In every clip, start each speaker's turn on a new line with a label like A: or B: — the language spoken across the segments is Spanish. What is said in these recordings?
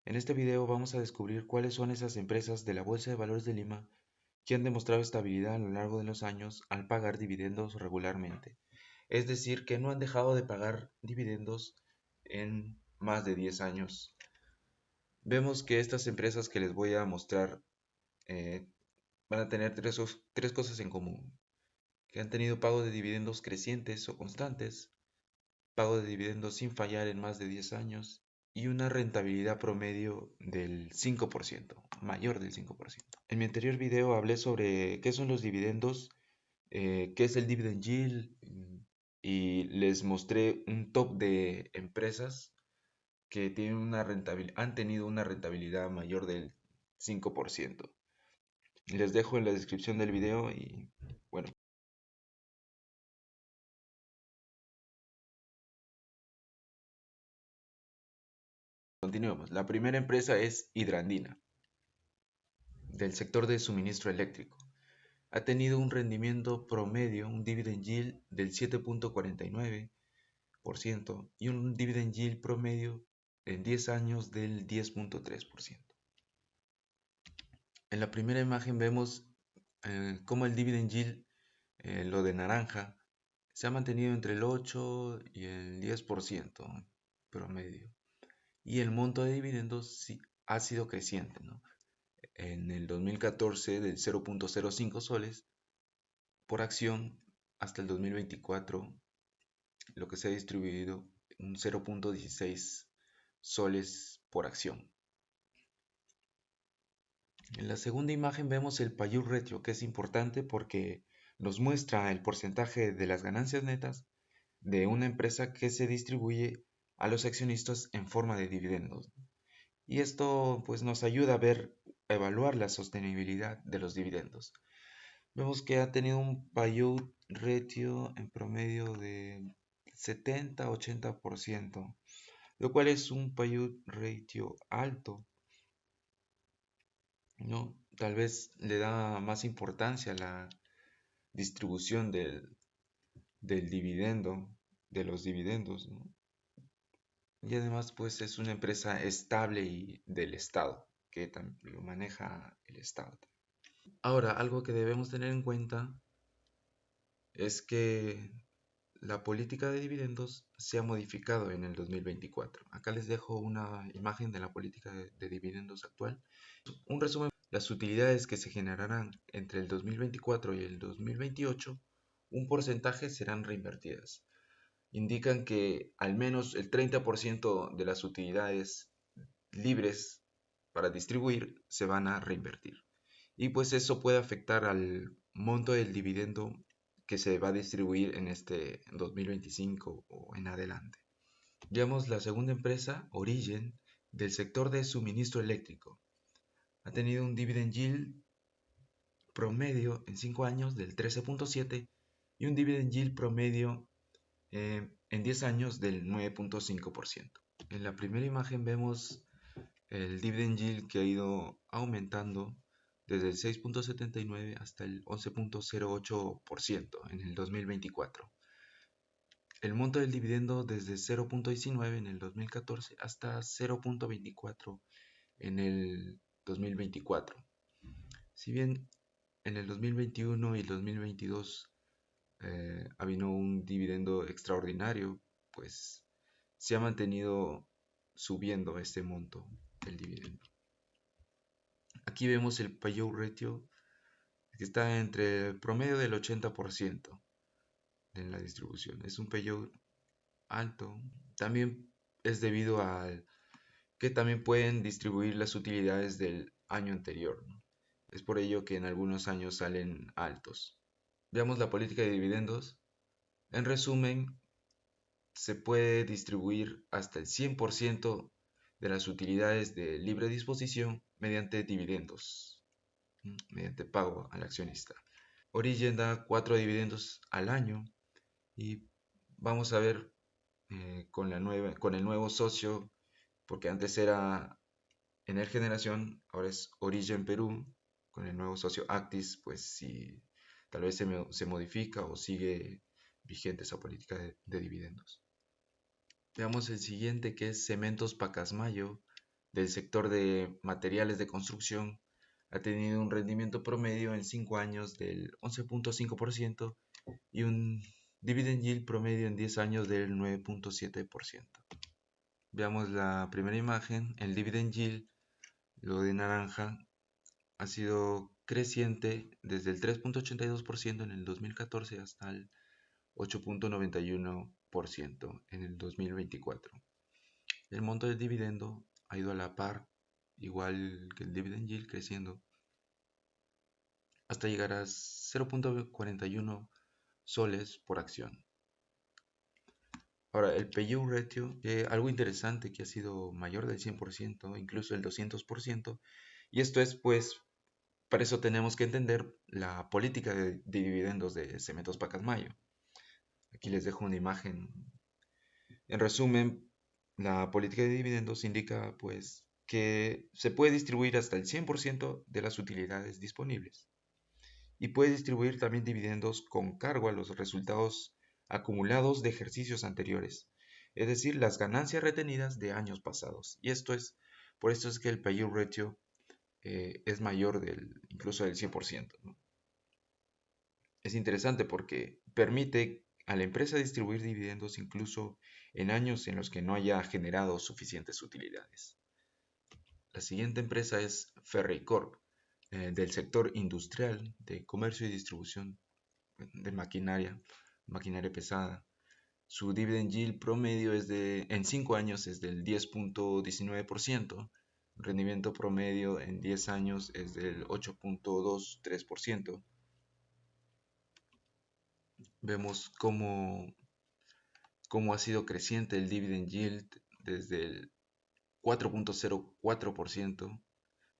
A: En este video vamos a descubrir cuáles son esas empresas de la Bolsa de Valores de Lima que han demostrado estabilidad a lo largo de los años al pagar dividendos regularmente. Es decir, que no han dejado de pagar dividendos en más de 10 años. Vemos que estas empresas que les voy a mostrar eh, van a tener tres cosas en común. Que han tenido pago de dividendos crecientes o constantes, pago de dividendos sin fallar en más de 10 años y una rentabilidad promedio del 5%, mayor del 5%. En mi anterior video hablé sobre qué son los dividendos, qué es el dividend yield y les mostré un top de empresas que tienen han tenido una rentabilidad mayor del 5%. Les dejo en la descripción del video y bueno. Continuemos. La primera empresa es Hidrandina, del sector de suministro eléctrico. Ha tenido un rendimiento promedio, un dividend yield del 7.49% y un dividend yield promedio en 10 años del 10.3%. En la primera imagen vemos cómo el dividend yield, lo de naranja, se ha mantenido entre el 8 y el 10% promedio. Y el monto de dividendos sí ha sido creciente, ¿no? En el 2014 del 0.05 soles por acción hasta el 2024 lo que se ha distribuido un 0.16 soles por acción. En la segunda imagen vemos el Payur Ratio, que es importante porque nos muestra el porcentaje de las ganancias netas de una empresa que se distribuye a los accionistas en forma de dividendos. Y esto pues nos ayuda a evaluar la sostenibilidad de los dividendos. Vemos que ha tenido un payout ratio en promedio de 70-80%, lo cual es un payout ratio alto, ¿no? Tal vez le da más importancia a la distribución del dividendo, de los dividendos, ¿no? Y además pues es una empresa estable y del Estado, que lo maneja el Estado. Ahora, algo que debemos tener en cuenta es que la política de dividendos se ha modificado en el 2024. Acá les dejo una imagen de la política de dividendos actual. Un resumen, las utilidades que se generarán entre el 2024 y el 2028, un porcentaje serán reinvertidas. Indican que al menos el 30% de las utilidades libres para distribuir se van a reinvertir. Y pues eso puede afectar al monto del dividendo que se va a distribuir en este 2025 o en adelante. Veamos la segunda empresa, Origen, del sector de suministro eléctrico. Ha tenido un dividend yield promedio en 5 años del 13.7 y un dividend yield promedio en 10 años del 9.5%. En la primera imagen vemos el dividend yield que ha ido aumentando desde el 6.79 hasta el 11.08% en el 2024. El monto del dividendo desde 0.19 en el 2014 hasta 0.24 en el 2024. Si bien en el 2021 y el 2022 ha habido un dividendo extraordinario, pues se ha mantenido subiendo este monto del dividendo. Aquí vemos el payout ratio que está entre el promedio del 80% en la distribución. Es un payout alto. También es debido a que también pueden distribuir las utilidades del año anterior, ¿no? Es por ello que en algunos años salen altos. Veamos la política de dividendos. En resumen, se puede distribuir hasta el 100% de las utilidades de libre disposición mediante dividendos, mediante pago al accionista. Origin da 4 dividendos al año y vamos a ver con el nuevo socio, porque antes era Energeneración, ahora es Origen Perú, con el nuevo socio Actis, pues si tal vez se modifica o sigue vigente esa política de dividendos. Veamos el siguiente, que es Cementos Pacasmayo, del sector de materiales de construcción ha tenido un rendimiento promedio en 5 años del 11.5% y un dividend yield promedio en 10 años del 9.7%. Veamos la primera imagen. El dividend yield, lo de naranja, ha sido creciente desde el 3.82% en el 2014 hasta el 8.91% en el 2024. El monto del dividendo ha ido a la par, igual que el dividend yield, creciendo hasta llegar a 0.41 soles por acción. Ahora, el payout ratio, algo interesante que ha sido mayor del 100%, incluso el 200%, y esto es pues, para eso tenemos que entender la política de dividendos de Cementos Pacasmayo. Aquí les dejo una imagen. En resumen, la política de dividendos indica pues que se puede distribuir hasta el 100% de las utilidades disponibles y puede distribuir también dividendos con cargo a los resultados acumulados de ejercicios anteriores, es decir, las ganancias retenidas de años pasados. Y por esto es que el payout ratio es mayor incluso del 100%, ¿no? Es interesante porque permite a la empresa distribuir dividendos incluso en años en los que no haya generado suficientes utilidades. La siguiente empresa es Ferreycorp, del sector industrial de comercio y distribución de maquinaria pesada. Su dividend yield promedio en 5 años es del 10.19%, rendimiento promedio en 10 años es del 8.23%. Vemos cómo ha sido creciente el dividend yield desde el 4.04%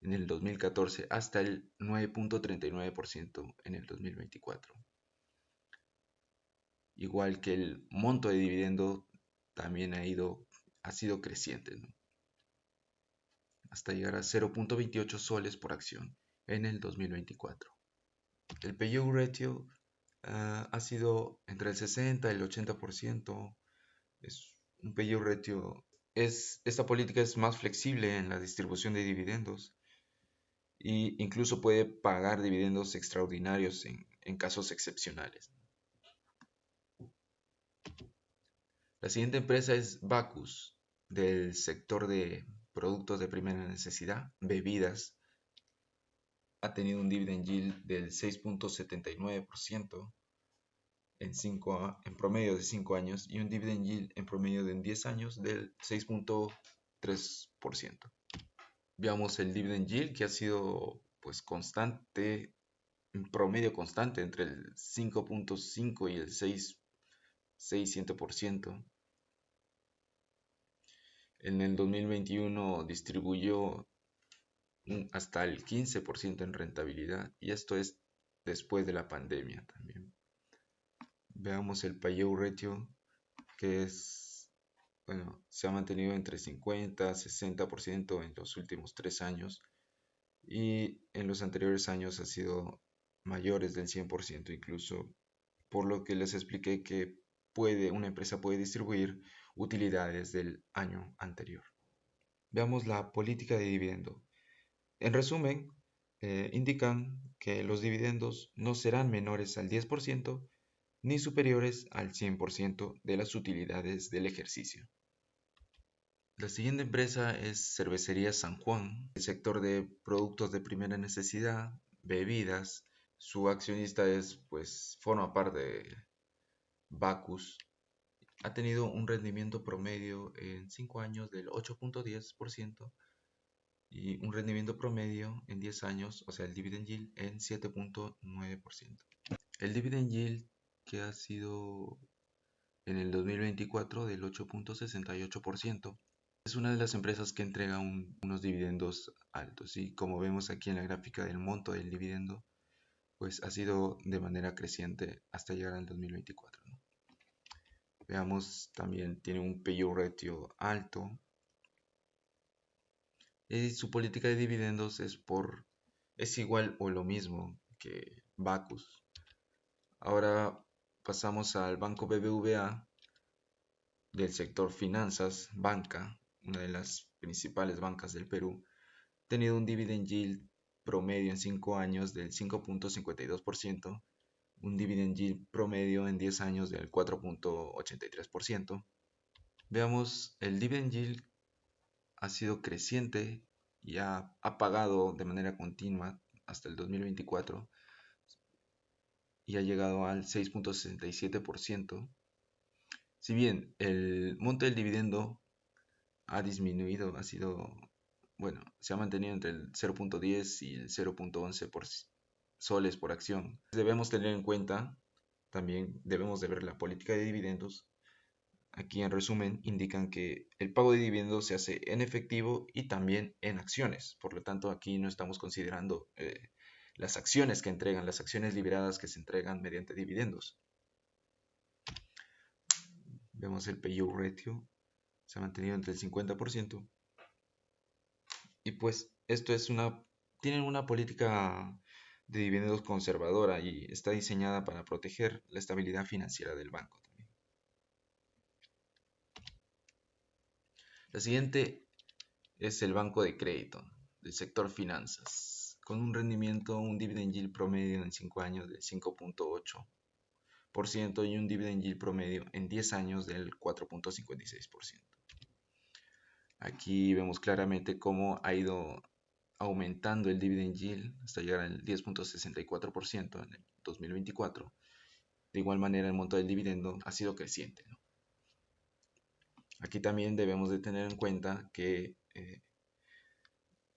A: en el 2014 hasta el 9.39% en el 2024. Igual que el monto de dividendo también ha sido creciente, ¿no? Hasta llegar a 0.28 soles por acción en el 2024. El payout ratio ha sido entre el 60 y el 80%. Es un payout ratio. Esta política es más flexible en la distribución de dividendos e incluso puede pagar dividendos extraordinarios en casos excepcionales. La siguiente empresa es Bacus, del sector de productos de primera necesidad, bebidas. Ha tenido un dividend yield del 6.79% en promedio de 5 años y un dividend yield en promedio de 10 años del 6.3%. Veamos el dividend yield, que ha sido pues constante, en promedio constante entre el 5.5 y el 6.6%. En el 2021 distribuyó hasta el 15% en rentabilidad, y esto es después de la pandemia también. Veamos el payout ratio, que se ha mantenido entre 50 y 60% en los últimos 3 años, y en los anteriores años ha sido mayores del 100% incluso, por lo que les expliqué que una empresa puede distribuir utilidades del año anterior. Veamos la política de dividendo. En resumen, indican que los dividendos no serán menores al 10% ni superiores al 100% de las utilidades del ejercicio. La siguiente empresa es Cervecería San Juan, el sector de productos de primera necesidad, bebidas. Su accionista forma parte de Bacus. Ha tenido un rendimiento promedio en 5 años del 8.10% y un rendimiento promedio en 10 años, o sea, el dividend yield en 7.9%. El dividend yield, que ha sido en el 2024 del 8.68%, es una de las empresas que entrega unos dividendos altos, y como vemos aquí en la gráfica del monto del dividendo, pues ha sido de manera creciente hasta llegar al 2024, ¿no? Veamos, también tiene un payout ratio alto, y su política de dividendos es igual o lo mismo que Bacus. Ahora pasamos al Banco BBVA, del sector finanzas, banca. una de las principales bancas del Perú, ha tenido un dividend yield promedio en 5 años del 5.52%, un dividend yield promedio en 10 años del 4.83%. Veamos, el dividend yield ha sido creciente y ha pagado de manera continua hasta el 2024 y ha llegado al 6.67%. Si bien el monto del dividendo ha disminuido, se ha mantenido entre el 0.10 y el 0.11 soles por acción. Debemos tener en cuenta, también debemos de ver la política de dividendos. Aquí en resumen indican que el pago de dividendos se hace en efectivo y también en acciones. Por lo tanto, aquí no estamos considerando las acciones que entregan, las acciones liberadas que se entregan mediante dividendos. Vemos el payout ratio, se ha mantenido entre el 50%. Y pues tienen una política de dividendos conservadora y está diseñada para proteger la estabilidad financiera del banco también. La siguiente es el banco de crédito del sector finanzas, con un rendimiento, un dividend yield promedio en 5 años del 5.8% y un dividend yield promedio en 10 años del 4.56%. Aquí vemos claramente cómo ha ido aumentando el dividend yield hasta llegar al 10.64% en el 2024. De igual manera, el monto del dividendo ha sido creciente, ¿no? Aquí también debemos de tener en cuenta que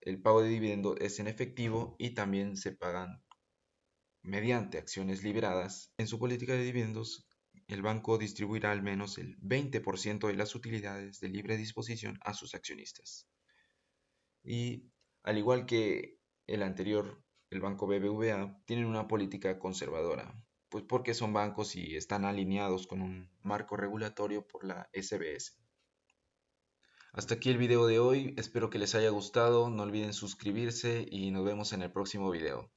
A: el pago de dividendo es en efectivo y también se pagan mediante acciones liberadas. En su política de dividendos, el banco distribuirá al menos el 20% de las utilidades de libre disposición a sus accionistas. Y al igual que el anterior, el banco BBVA, tienen una política conservadora, pues porque son bancos y están alineados con un marco regulatorio por la SBS. Hasta aquí el video de hoy, espero que les haya gustado, no olviden suscribirse y nos vemos en el próximo video.